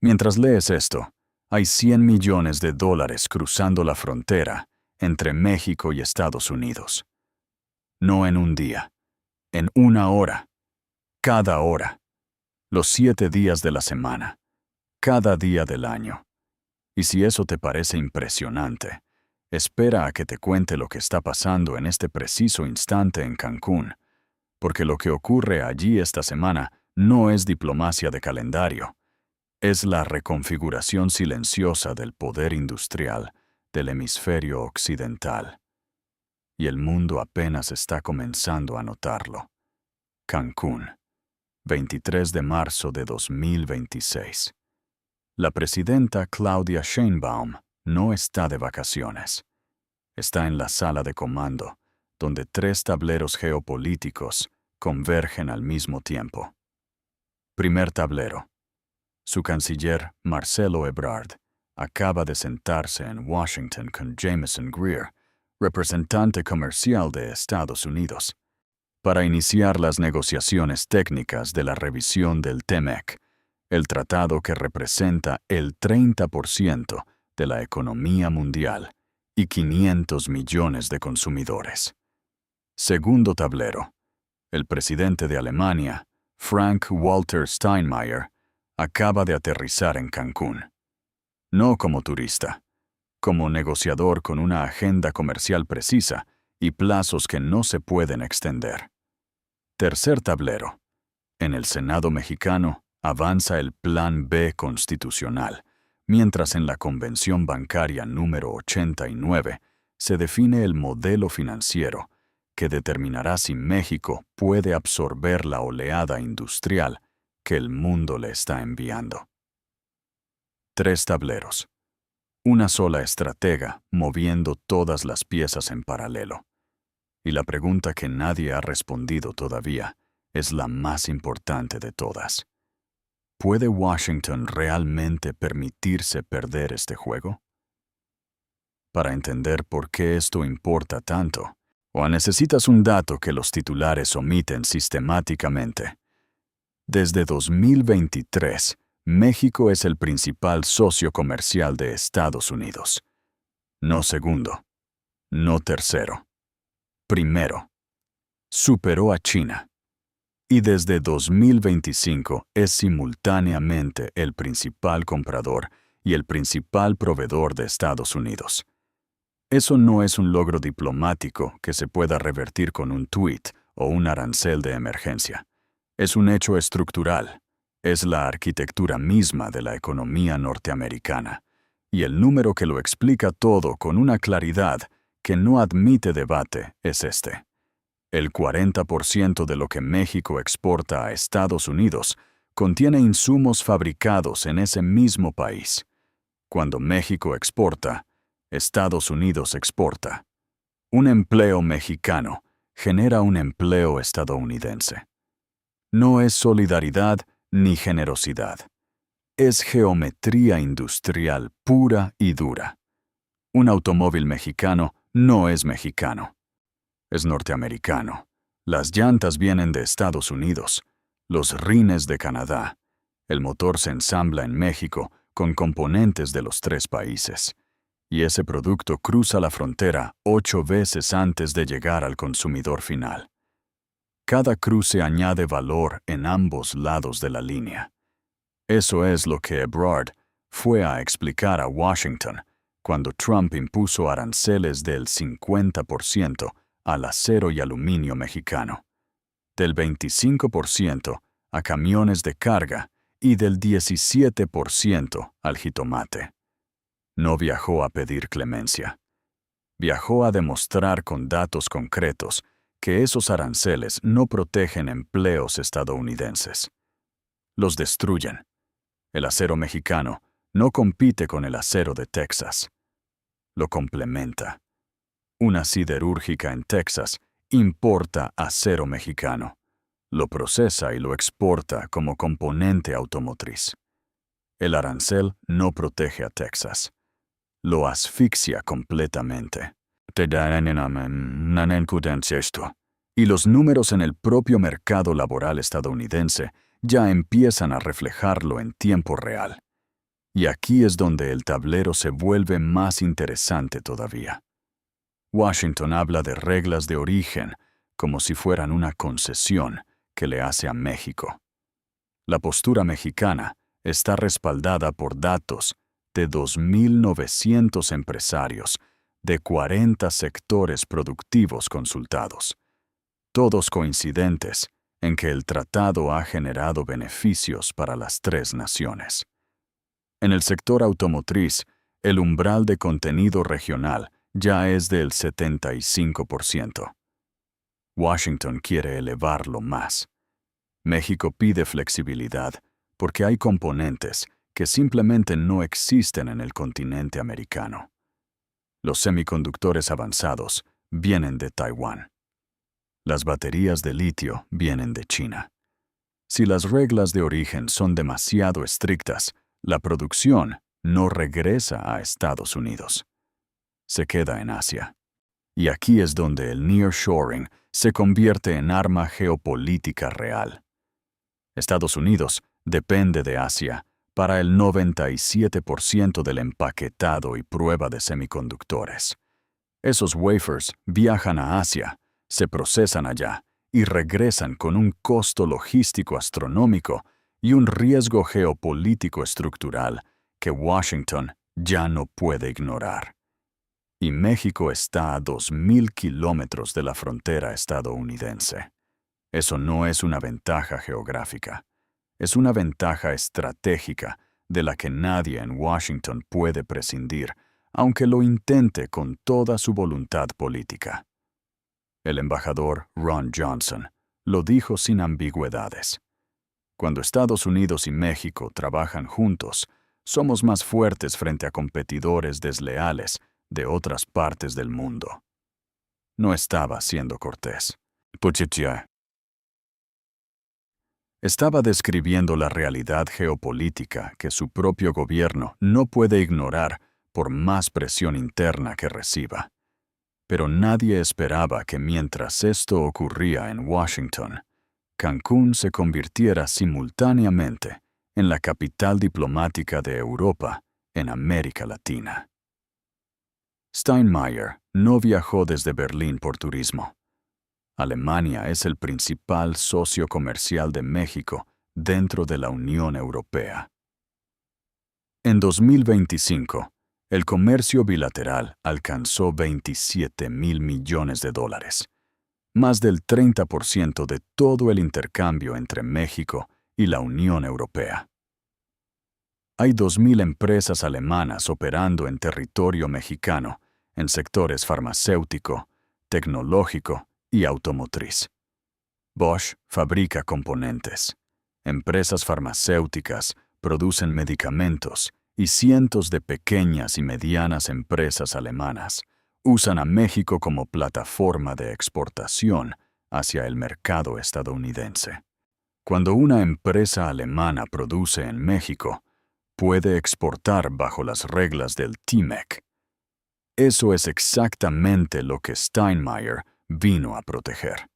Mientras lees esto, hay 100 millones de dólares cruzando la frontera entre México y Estados Unidos. No en un día, en una hora, cada hora, los 7 días de la semana, cada día del año. Y si eso te parece impresionante, espera a que te cuente lo que está pasando en este preciso instante en Cancún, porque lo que ocurre allí esta semana no es diplomacia de calendario, es la reconfiguración silenciosa del poder industrial del hemisferio occidental. Y el mundo apenas está comenzando a notarlo. Cancún, 23 de marzo de 2026. La presidenta Claudia Sheinbaum no está de vacaciones. Está en la sala de comando, donde 3 tableros geopolíticos convergen al mismo tiempo. Primer tablero. Su canciller, Marcelo Ebrard, acaba de sentarse en Washington con Jameson Greer, representante comercial de Estados Unidos, para iniciar las negociaciones técnicas de la revisión del TEMEC, el tratado que representa el 30% de la economía mundial y 500 millones de consumidores. Segundo tablero. El presidente de Alemania, Frank-Walter Steinmeier, acaba de aterrizar en Cancún. No como turista, como negociador con una agenda comercial precisa y plazos que no se pueden extender. Tercer tablero. En el Senado mexicano avanza el Plan B constitucional, mientras en la Convención Bancaria número 89 se define el modelo financiero que determinará si México puede absorber la oleada industrial que el mundo le está enviando. 3 tableros. Una sola estratega moviendo todas las piezas en paralelo. Y la pregunta que nadie ha respondido todavía es la más importante de todas. ¿Puede Washington realmente permitirse perder este juego? Para entender por qué esto importa tanto, o necesitas un dato que los titulares omiten sistemáticamente. Desde 2023, México es el principal socio comercial de Estados Unidos. No segundo, no tercero, primero. Superó a China. Y desde 2025 es simultáneamente el principal comprador y el principal proveedor de Estados Unidos. Eso no es un logro diplomático que se pueda revertir con un tuit o un arancel de emergencia. Es un hecho estructural. Es la arquitectura misma de la economía norteamericana. Y el número que lo explica todo con una claridad que no admite debate es este. El 40% de lo que México exporta a Estados Unidos contiene insumos fabricados en ese mismo país. Cuando México exporta, Estados Unidos exporta. Un empleo mexicano genera un empleo estadounidense. No es solidaridad ni generosidad. Es geometría industrial pura y dura. Un automóvil mexicano no es mexicano. Es norteamericano. Las llantas vienen de Estados Unidos. Los rines de Canadá. El motor se ensambla en México con componentes de los 3 países. Y ese producto cruza la frontera 8 veces antes de llegar al consumidor final. Cada cruce añade valor en ambos lados de la línea. Eso es lo que Ebrard fue a explicar a Washington cuando Trump impuso aranceles del 50% al acero y aluminio mexicano, del 25% a camiones de carga y del 17% al jitomate. No viajó a pedir clemencia. Viajó a demostrar con datos concretos que esos aranceles no protegen empleos estadounidenses. Los destruyen. El acero mexicano no compite con el acero de Texas. Lo complementa. Una siderúrgica en Texas importa acero mexicano. Lo procesa y lo exporta como componente automotriz. El arancel no protege a Texas. Lo asfixia completamente. Y los números en el propio mercado laboral estadounidense ya empiezan a reflejarlo en tiempo real. Y aquí es donde el tablero se vuelve más interesante todavía. Washington habla de reglas de origen como si fueran una concesión que le hace a México. La postura mexicana está respaldada por datos de 2.900 empresarios de 40 sectores productivos consultados, todos coincidentes en que el tratado ha generado beneficios para las tres naciones. En el sector automotriz, el umbral de contenido regional ya es del 75%. Washington quiere elevarlo más. México pide flexibilidad porque hay componentes que simplemente no existen en el continente americano. Los semiconductores avanzados vienen de Taiwán. Las baterías de litio vienen de China. Si las reglas de origen son demasiado estrictas, la producción no regresa a Estados Unidos. Se queda en Asia. Y aquí es donde el nearshoring se convierte en arma geopolítica real. Estados Unidos depende de Asia para el 97% del empaquetado y prueba de semiconductores. Esos wafers viajan a Asia, se procesan allá y regresan con un costo logístico astronómico y un riesgo geopolítico estructural que Washington ya no puede ignorar. Y México está a 2.000 kilómetros de la frontera estadounidense. Eso no es una ventaja geográfica, es una ventaja estratégica de la que nadie en Washington puede prescindir, aunque lo intente con toda su voluntad política. El embajador Ron Johnson lo dijo sin ambigüedades. Cuando Estados Unidos y México trabajan juntos, somos más fuertes frente a competidores desleales de otras partes del mundo. No estaba siendo cortés. Estaba describiendo la realidad geopolítica que su propio gobierno no puede ignorar por más presión interna que reciba. Pero nadie esperaba que mientras esto ocurría en Washington, Cancún se convirtiera simultáneamente en la capital diplomática de Europa en América Latina. Steinmeier no viajó desde Berlín por turismo. Alemania es el principal socio comercial de México dentro de la Unión Europea. En 2025, el comercio bilateral alcanzó $27.000 millones, más del 30% de todo el intercambio entre México y la Unión Europea. Hay 2.000 empresas alemanas operando en territorio mexicano en sectores farmacéutico, tecnológico y automotriz. Bosch fabrica componentes. Empresas farmacéuticas producen medicamentos y cientos de pequeñas y medianas empresas alemanas usan a México como plataforma de exportación hacia el mercado estadounidense. Cuando una empresa alemana produce en México, puede exportar bajo las reglas del TMEC. Eso es exactamente lo que Steinmeier vino a proteger.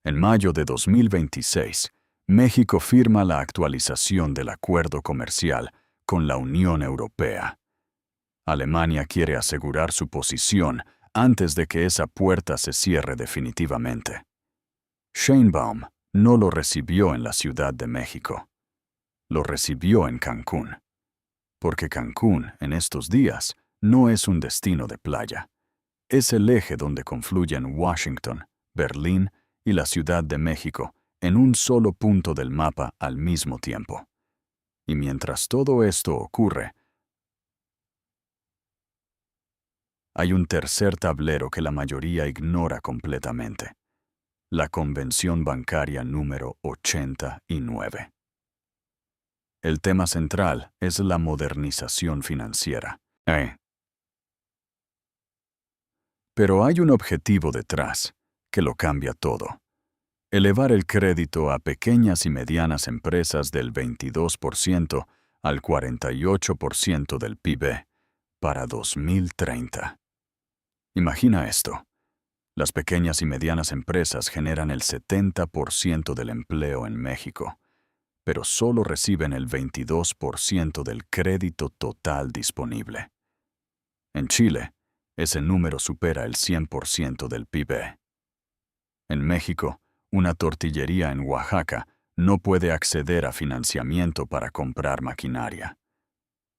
En mayo de 2026, México firma la actualización del acuerdo comercial con la Unión Europea. Alemania quiere asegurar su posición antes de que esa puerta se cierre definitivamente. Sheinbaum no lo recibió en la Ciudad de México. Lo recibió en Cancún. Porque Cancún, en estos días, no es un destino de playa. Es el eje donde confluyen Washington, Berlín y la Ciudad de México en un solo punto del mapa al mismo tiempo. Y mientras todo esto ocurre, hay un tercer tablero que la mayoría ignora completamente: la Convención Bancaria número 89. El tema central es la modernización financiera. Pero hay un objetivo detrás que lo cambia todo: elevar el crédito a pequeñas y medianas empresas del 22% al 48% del PIB para 2030. Imagina esto. Las pequeñas y medianas empresas generan el 70% del empleo en México, pero solo reciben el 22% del crédito total disponible. En Chile, ese número supera el 100% del PIB. En México, una tortillería en Oaxaca no puede acceder a financiamiento para comprar maquinaria.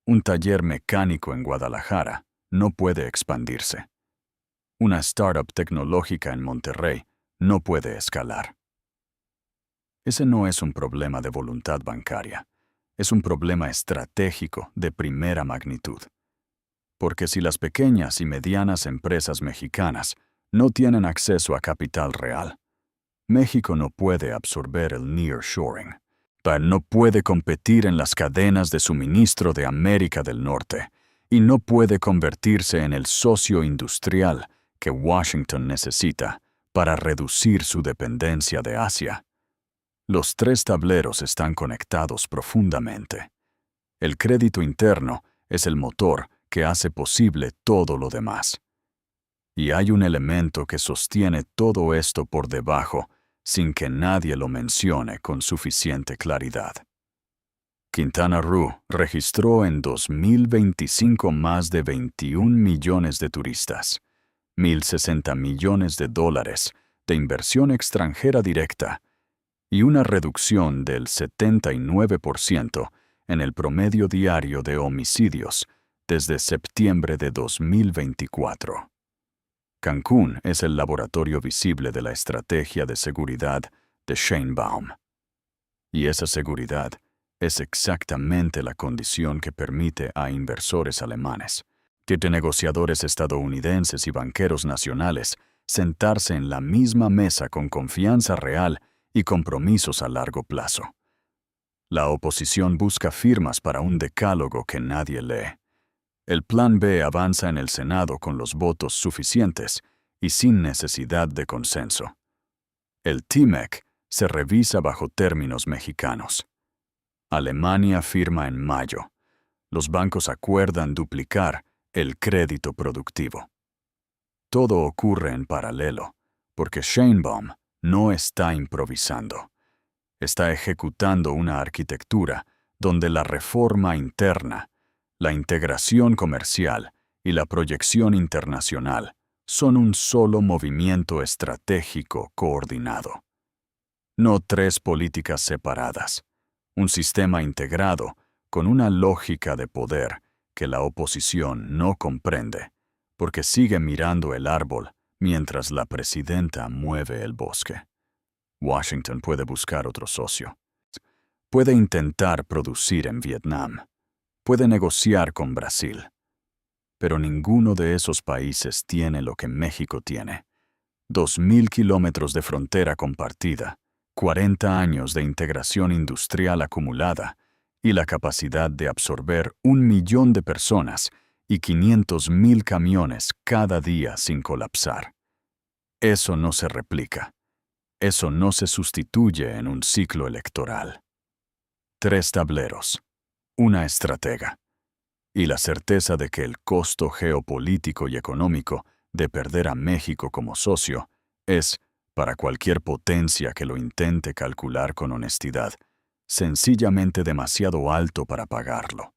Un taller mecánico en Guadalajara no puede expandirse. Una startup tecnológica en Monterrey no puede escalar. Ese no es un problema de voluntad bancaria, es un problema estratégico de primera magnitud. Porque si las pequeñas y medianas empresas mexicanas no tienen acceso a capital real, México no puede absorber el nearshoring. No puede competir en las cadenas de suministro de América del Norte y no puede convertirse en el socio industrial que Washington necesita para reducir su dependencia de Asia. Los tres tableros están conectados profundamente. El crédito interno es el motor que hace posible todo lo demás. Y hay un elemento que sostiene todo esto por debajo sin que nadie lo mencione con suficiente claridad. Quintana Roo registró en 2025 más de 21 millones de turistas, 1.060 millones de dólares de inversión extranjera directa y una reducción del 79% en el promedio diario de homicidios desde septiembre de 2024. Cancún es el laboratorio visible de la estrategia de seguridad de Sheinbaum. Y esa seguridad es exactamente la condición que permite a inversores alemanes, de negociadores estadounidenses y banqueros nacionales sentarse en la misma mesa con confianza real y compromisos a largo plazo. La oposición busca firmas para un decálogo que nadie lee. El Plan B avanza en el Senado con los votos suficientes y sin necesidad de consenso. El TMEC se revisa bajo términos mexicanos. Alemania firma en mayo. Los bancos acuerdan duplicar el crédito productivo. Todo ocurre en paralelo, porque Sheinbaum no está improvisando. Está ejecutando una arquitectura donde la reforma interna, la integración comercial y la proyección internacional son un solo movimiento estratégico coordinado. No tres políticas separadas, un sistema integrado con una lógica de poder que la oposición no comprende, porque sigue mirando el árbol mientras la presidenta mueve el bosque. Washington puede buscar otro socio. Puede intentar producir en Vietnam. Puede negociar con Brasil. Pero ninguno de esos países tiene lo que México tiene. 2.000 kilómetros de frontera compartida, 40 años de integración industrial acumulada y la capacidad de absorber 1 millón de personas y 500.000 camiones cada día sin colapsar. Eso no se replica. Eso no se sustituye en un ciclo electoral. 3 tableros, una estratega, y la certeza de que el costo geopolítico y económico de perder a México como socio es, para cualquier potencia que lo intente calcular con honestidad, sencillamente demasiado alto para pagarlo.